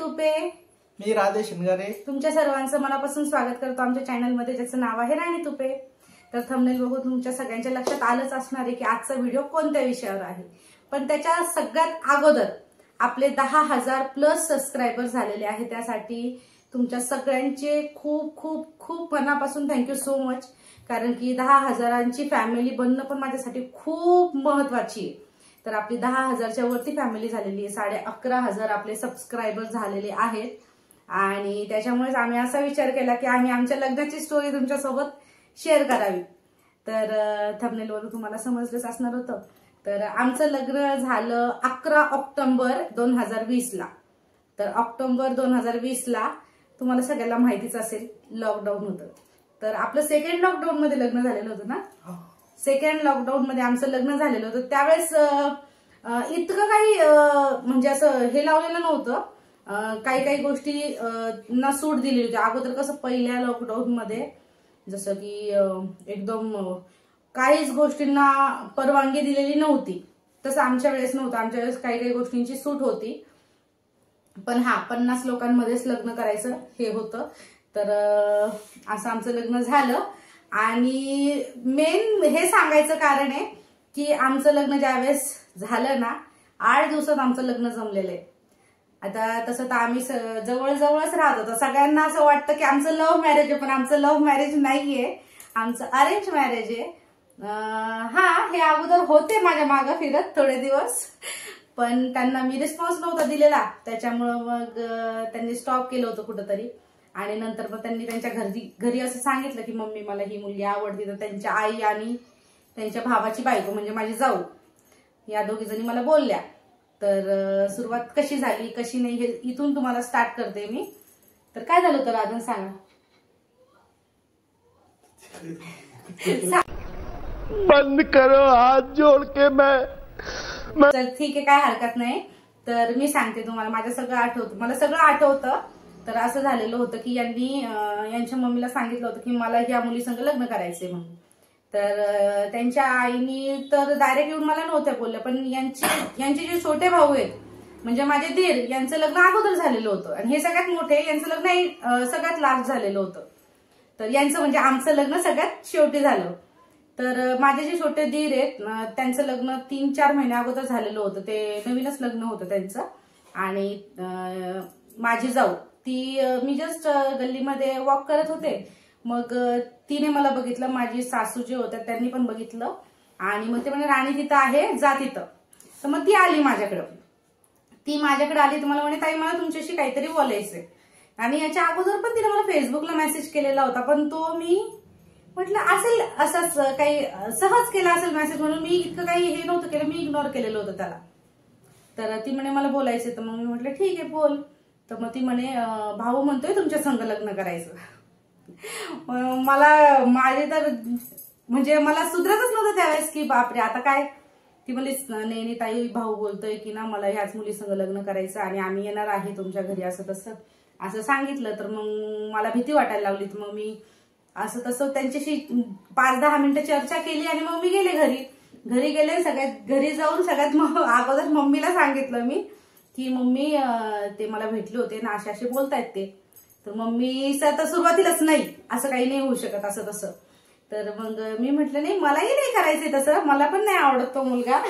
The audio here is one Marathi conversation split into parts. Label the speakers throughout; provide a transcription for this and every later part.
Speaker 1: तुपे,
Speaker 2: मी राधे शिंगारे
Speaker 1: तुमच्या सर्वांचं मनापासून स्वागत करतो आमच्या चॅनलमध्ये, ज्याचं नाव आहे राणी तुपे। तर थंबनेल बघून तुमच्या सगळ्यांच्या लक्षात आलंच असणार आहे की आजचा व्हिडिओ कोणत्या विषयावर आहे। पण त्याच्या सगळ्यात अगोदर आपले 10,000 प्लस सबस्क्रायबर झालेले आहे, त्यासाठी तुमच्या सगळ्यांचे खूप खूप खूप मनापासून थँक्यू सो मच। कारण की 10,000ची फॅमिली बनणं पण माझ्यासाठी खूप महत्वाची आहे। तर आपली 10,000च्या वरती फॅमिली झालेली आहे, 11,500 आपले सबस्क्रायबर झालेले आहेत। आणि त्याच्यामुळेच आम्ही असा विचार केला की आम्ही आमच्या लग्नाची स्टोरी तुमच्यासोबत शेअर करावी। तर थंबनेलवरून तुम्हाला समजलंच असणार होतं। तर आमचं लग्न झालं 11 ऑक्टोबर 2020 ला। तर ऑक्टोबर 2020 ला तुम्हाला सगळ्यांना माहितीच असेल लॉकडाऊन होतं। तर आपलं सेकंड लॉकडाऊन मध्ये लग्न झालेलं होतं ना। सेकंड लॉकडाऊन मध्ये आमचं लग्न झालेलं होतं। त्यावेळेस इतकं काही म्हणजे असं हे लावलेलं नव्हतं, काही काही गोष्टी ना सूट दिलेली होती। अगोदर कसं पहिल्या लॉकडाऊन मध्ये जसं की एकदम काहीच गोष्टींना परवानगी दिलेली नव्हती, तसं आमच्या वेळेस नव्हतं। आमच्या वेळेस काही काही गोष्टींची सूट होती, पण 50 लोकांमध्येच लग्न करायचं हे होतं। तर असं आमचं लग्न झालं। आणि मेन हे सांगायचं कारण आहे की आमचं लग्न ज्यावेळेस झालं ना, 8 दिवसात आमचं लग्न जमलेलं आहे। आता तसं तर आम्ही जवळजवळच राहत होतो। सगळ्यांना असं वाटतं की आमचं लव्ह मॅरेज आहे, पण आमचं लव्ह मॅरेज नाहीये, आमचं अरेंज मॅरेज आहे। हे अगोदर होते माझ्या मागे फिरत थोडे दिवस, पण त्यांना मी रिस्पॉन्स नव्हता दिलेला, त्याच्यामुळं मग त्यांनी स्टॉप केलं होतं कुठंतरी। आणि नंतर मग त्यांनी त्यांच्या घरी असं सांगितलं की मम्मी मला ही मुलगी आवडते। तर त्यांच्या आई आणि त्यांच्या भावाची बायको म्हणजे माझी जाऊ, या दोघी जणी मला बोलल्या। तर सुरुवात कशी झाली कशी नाही हे इथून तुम्हाला स्टार्ट करते मी। तर काय झालं होतं राधन सांगा।
Speaker 2: बंद करो हाथ जोड़ के मैं
Speaker 1: तर ठीक आहे, काय हरकत नाही। तर मी सांगते तुम्हाला, माझं सगळं आठवतं, मला सगळं आठवतं। तर असं झालेलं होतं की यांनी यांच्या मम्मीला सांगितलं होतं की मला या मुलीसंग लग्न करायचंय म्हणून। तर त्यांच्या आईनी तर डायरेक्ट येऊन मला नव्हत्या बोलल्या, पण यांचे जे छोटे भाऊ आहेत म्हणजे माझे दीर, यांचं लग्न अगोदर झालेलं होतं आणि हे सगळ्यात मोठे, यांचं लग्न सगळ्यात लास्ट झालेलं होतं। तर यांचं म्हणजे आमचं लग्न सगळ्यात शेवटी झालं। तर माझे जे छोटे दीर आहेत त्यांचं लग्न 3-4 महिन्या अगोदर झालेलं होतं, ते नवीनच लग्न होतं त्यांचं। आणि माझी जाऊ ती, मी जस्ट गल्लीमध्ये वॉक करत होते, मग तिने मला बघितलं, माझी सासू जे होत्या त्यांनी पण बघितलं आणि मग ते म्हणजे राणी तिथं आहे, जा तिथं। तर मग ती आली माझ्याकडं, तर मला म्हणे ताई मला तुमच्याशी काहीतरी बोलायचंय। आणि याच्या अगोदर पण तिने मला फेसबुकला मेसेज केलेला होता, पण तो मी म्हटलं असेल असंच काही सहज केला असेल मेसेज म्हणून, मी इतकं काही हे नव्हतं केलं, मी इग्नोर केलेलं होतं त्याला। तर ती म्हणे मला बोलायचं, तर मग मी म्हटलं ठीक आहे बोल। तर मग ती म्हणे भाऊ म्हणतोय तुमच्या संग लग्न करायचं। माझे तर म्हणजे मला सुधरतच नव्हतं त्यावेळेस की बापरे आता काय। ती म्हणली नाही ताई भाऊ बोलतोय की ना मला ह्याच मुलीसंग लग्न करायचं आणि आम्ही येणार आहे तुमच्या घरी, असं तसं असं सांगितलं। तर मग मला भीती वाटायला लागली। तर मग मी असं तसं त्यांच्याशी 5-10 मिनिटं चर्चा केली आणि मग मी गेले घरी गेले। सगळ्यात घरी जाऊन सगळ्यात अगोदर मम्मीला सांगितलं मी की मम्मी ते मला भेटले होते ना, असे बोलतायत ते। तर मम्मी तर सुरुवातीलाच नाही असं काही नाही होऊ शकत असं तसं। तर मग मी म्हटलं नाही मलाही नाही करायचंय तसं, मला पण नाही आवडत तो मुलगा।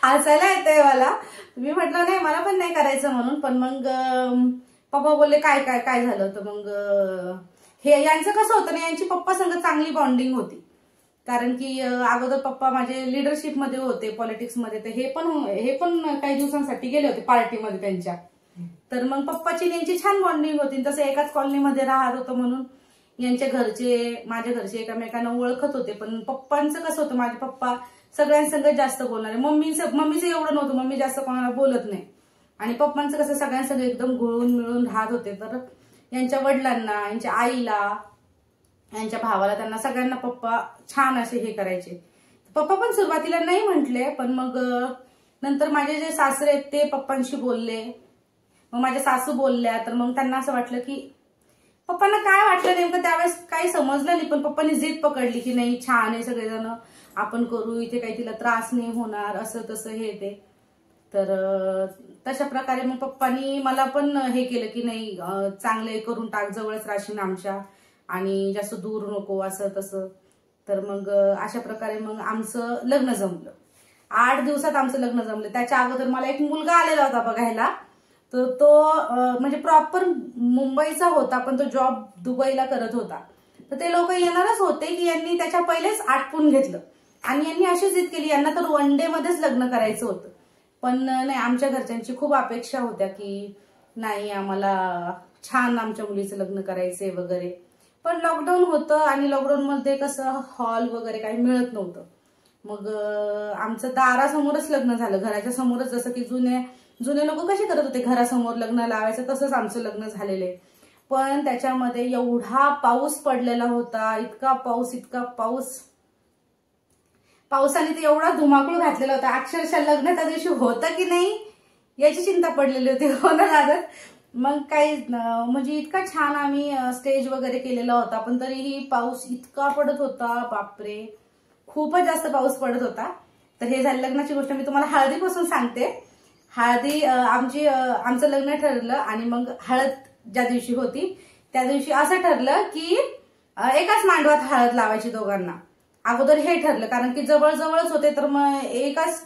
Speaker 1: हसायला येतंय मला। मी म्हटलं नाही मला पण नाही करायचं म्हणून, पण मग पप्पा बोलले काय काय काय झालं। तर मग हे यांचं कसं होतं ना, यांची पप्पा संग चांगली बॉन्डिंग होती, कारण की अगोदर पप्पा माझे लिडरशिप मध्ये होते, पॉलिटिक्स मध्ये। तर हे पण काही दिवसांसाठी गेले होते पार्टीमध्ये त्यांच्या। तर मग पप्पाची यांची छान बॉन्डिंग होती, तसं एकाच कॉलनीमध्ये राहत होतं म्हणून यांच्या घरचे माझ्या घरचे एकमेकांना ओळखत होते। पण पप्पांचं कसं होतं, माझे पप्पा सगळ्यांसंग जास्त बोलणारे, मम्मीचं एवढं नव्हतं, मम्मी जास्त कोणाला बोलत नाही। आणि पप्पांचं कसं सगळ्यांसंग एकदम घुळून मिळून राहत होते। तर यांच्या वडिलांना, यांच्या आईला, यांच्या भावाला, त्यांना सगळ्यांना पप्पा छान असे हे करायचे। पप्पा पण सुरुवातीला नाही म्हटले, पण मग नंतर माझे जे सासरे आहेत ते पप्पांशी बोलले, मग माझ्या सासू बोलल्या। तर मग त्यांना असं वाटलं की पप्पांना काय वाटलं नेमकं त्यावेळेस काही समजलं नाही, पण पप्पांनी जिद पकडली की नाही छान आहे सगळेजण आपण करू, इथे काही तिला त्रास नाही होणार, असं तसं हे ते। तर तशा प्रकारे मग पप्पांनी मला पण हे केलं की नाही चांगले करून टाक, जवळच राशीन आमच्या आणि जास्त दूर नको असं तसं. तर मग अशा प्रकारे मग आमचं लग्न जमलं. 8 दिवसात आमचं लग्न जमलं. त्याच्या अगोदर मला एक मुलगा आलेला होता बघायला. तर तो म्हणजे प्रॉपर मुंबईचा होता, पण तो जॉब दुबईला करत होता. तर ते लोक येणारच होते की यांनी त्याच्या पहिलेच आटपून घेतलं आणि यांनी अशी जिद केली, यांना तर 1 डे मध्येच लग्न करायचं होतं. पण नाही, आमच्या घरच्यांची खूप अपेक्षा होत्या की नाही आम्हाला छान आमच्या मुलीचं लग्न करायचंय वगैरे. पण लॉकडाऊन होतं आणि लॉकडाऊनमध्ये कसं हॉल वगैरे काही मिळत नव्हतं. मग आमचं दारासमोरच लग्न झालं, घराच्या समोरच. जसं की जुने लोक कसे करत होते घरासमोर लग्न लावायचं, तसंच आमचं लग्न झालेलं आहे. पण त्याच्यामध्ये एवढा पाऊस पडलेला होता, इतका पाऊस, पावसाने ते एवढा धुमाकूळ घातलेला होता. अक्षरशः लग्न त्या दिवशी होतं की नाही याची चिंता पडलेली होती होणार आदत. मग काही म्हणजे इतका छान आम्ही स्टेज वगैरे केलेला होता, पण तरीही पाऊस इतका पडत होता, बापरे खूपच जास्त पाऊस पडत होता. तर हे झाली लग्नाची गोष्ट. मी तुम्हाला हळदीपासून सांगते. हळदी आमचं लग्न ठरलं आणि मग हळद ज्या दिवशी होती त्या दिवशी असं ठरलं की एकाच मांडवात हळद लावायची दोघांना. अगोदर हे ठरलं कारण की जवळजवळच होते, तर मग एकाच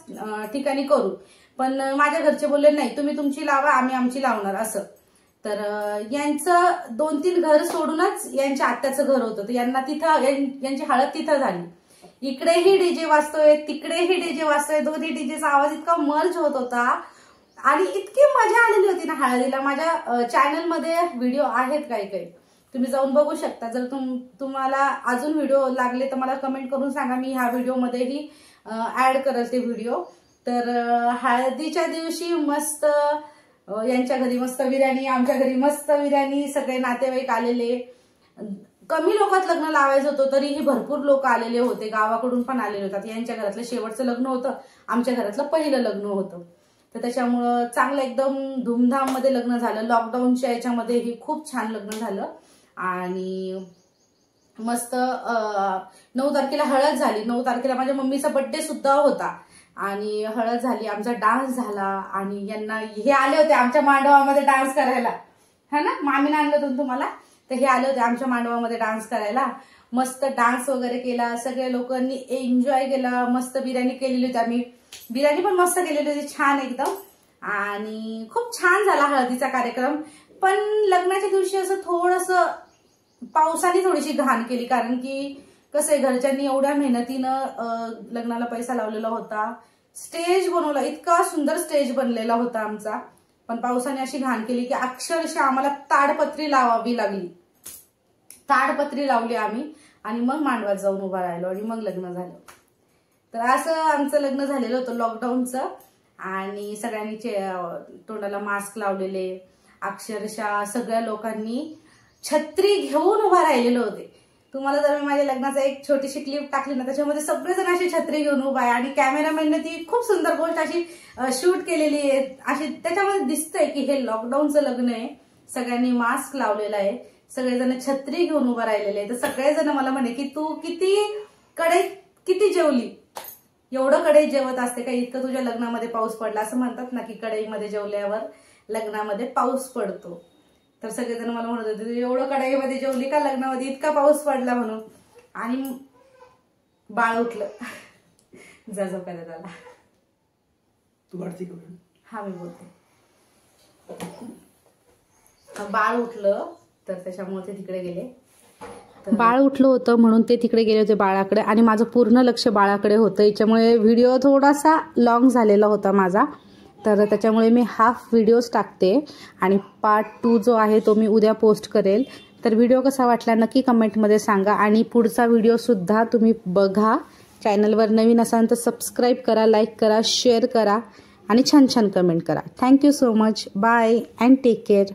Speaker 1: ठिकाणी करू. पण माझ्या घरचे बोलले नाही, तुम्ही तुमची लावा, आम्ही आमची लावणार असं. तर यांचं 2-3 घर सोडूनच यांच्या आत्याचं घर होतं. तर यांना तिथं यांची हळद तिथं झाली. इकडेही डीजे वाजतोय, तिकडेही डीजे वाजतोय. दोन्ही डीजेचा आवाज इतका मर्ज होत होता आणि इतकी मजा आलेली होती ना हळदीला. माझ्या चॅनलमध्ये व्हिडिओ आहेत काही, तुम्ही जाऊन बघू शकता. जर तुम्हाला अजून व्हिडिओ लागले तर मला कमेंट करून सांगा, मी ह्या व्हिडिओमध्येही ऍड करेल ते व्हिडिओ. तर हळदीच्या दिवशी मस्त यांच्या घरी मस्त बिर्याणी, आमच्या घरी मस्त बिर्याणी, सगळे नातेवाईक आलेले. कमी लोकात लग्न लावायचं होतं तरीही भरपूर लोक आलेले होते, गावाकडून पण आलेले होतात. यांच्या घरातलं शेवटचं लग्न होतं, आमच्या घरातलं पहिलं लग्न होतं. तर त्याच्यामुळं चांगलं एकदम धूमधाम मध्ये लग्न झालं. लॉकडाऊनच्या याच्यामध्येही खूप छान लग्न झालं आणि मस्त 9 तारखेला हळद झाली. 9 तारखेला माझ्या मम्मीचा बर्थडे सुद्धा होता आणि हळद झाली, आमचा डान्स झाला आणि यांना हे आले होते आमच्या मांडवामध्ये डान्स करायला, है ना, मामीने आणलं होतं तुम्हाला. तर हे आले होते आमच्या मांडवामध्ये डान्स करायला. मस्त डान्स वगैरे केला, सगळ्या लोकांनी एन्जॉय केला. मस्त बिर्याणी केलेली होती, आम्ही बिर्याणी पण मस्त केलेली होती, छान एकदम. आणि खूप छान झाला हळदीचा कार्यक्रम. पण लग्नाच्या दिवशी असं थोडंसं पावसाने थोडीशी घाण केली, कारण की कसं आहे घरच्यांनी एवढ्या मेहनतीनं लग्नाला पैसा लावलेला होता. स्टेज बनवला, इतका सुंदर स्टेज बनलेला होता आमचा, पण पावसाने अशी घाण केली की अक्षरशः आम्हाला ताडपत्री लावावी लागली. ताडपत्री लावली आम्ही आणि मग मांडवात जाऊन उभा राहिलो आणि मग लग्न झालं. तर असं आमचं लग्न झालेलं होतं लॉकडाऊनचं. आणि सगळ्यांनी तोंडाला मास्क लावलेले, अक्षरशः सगळ्या लोकांनी छत्री घेऊन उभा राहिलेले होते. तुम्हाला जर मी माझ्या लग्नाचा एक छोटीशी क्लिप टाकली ना, त्याच्यामध्ये सगळेजण अशी छत्री घेऊन उभा आहे आणि कॅमेरामॅनने ती खूप सुंदर गोष्ट अशी शूट केलेली आहे. अशी त्याच्यामध्ये दिसतंय की हे लॉकडाऊनचं लग्न आहे, सगळ्यांनी मास्क लावलेला आहे, सगळेजण छत्री घेऊन उभा राहिलेले आहे. तर सगळेजण मला म्हणे की तू किती जेवली, एवढं कढई जेवत असते का, इतकं तुझ्या लग्नामध्ये पाऊस पडला. असं म्हणतात ना की कढईमध्ये जेवल्यावर लग्नामध्ये पाऊस पडतो. तर सगळेजण मला म्हणत होते एवढं कढईमध्ये जेवली का लग्नामध्ये, इतका पाऊस पडला म्हणून. आणि बाळ उठलं, जा करत आला.
Speaker 3: तू वाढती का?
Speaker 1: हा मी बोलते. बाळ उठलं तर त्याच्यामुळे ते तिकडे गेले.
Speaker 4: बाळ उठलं होतं म्हणून ते तिकडे गेले होते बाळाकडे आणि माझं पूर्ण लक्ष बाळाकडे होतं. याच्यामुळे व्हिडिओ थोडासा लॉंग झालेला होता माझा, तर त्याच्यामुळे मी हाफ व्हिडिओज टाकते आणि पार्ट 2 जो आहे तो मी उद्या पोस्ट करेल. तर व्हिडिओ कसा वाटला नक्की कमेंटमध्ये सांगा आणि पुढचा व्हिडिओसुद्धा तुम्ही बघा. चॅनलवर नवीन असाल तर सबस्क्राईब करा, लाईक करा, शेअर करा आणि छान छान कमेंट करा. Thank you so much. Bye and take care.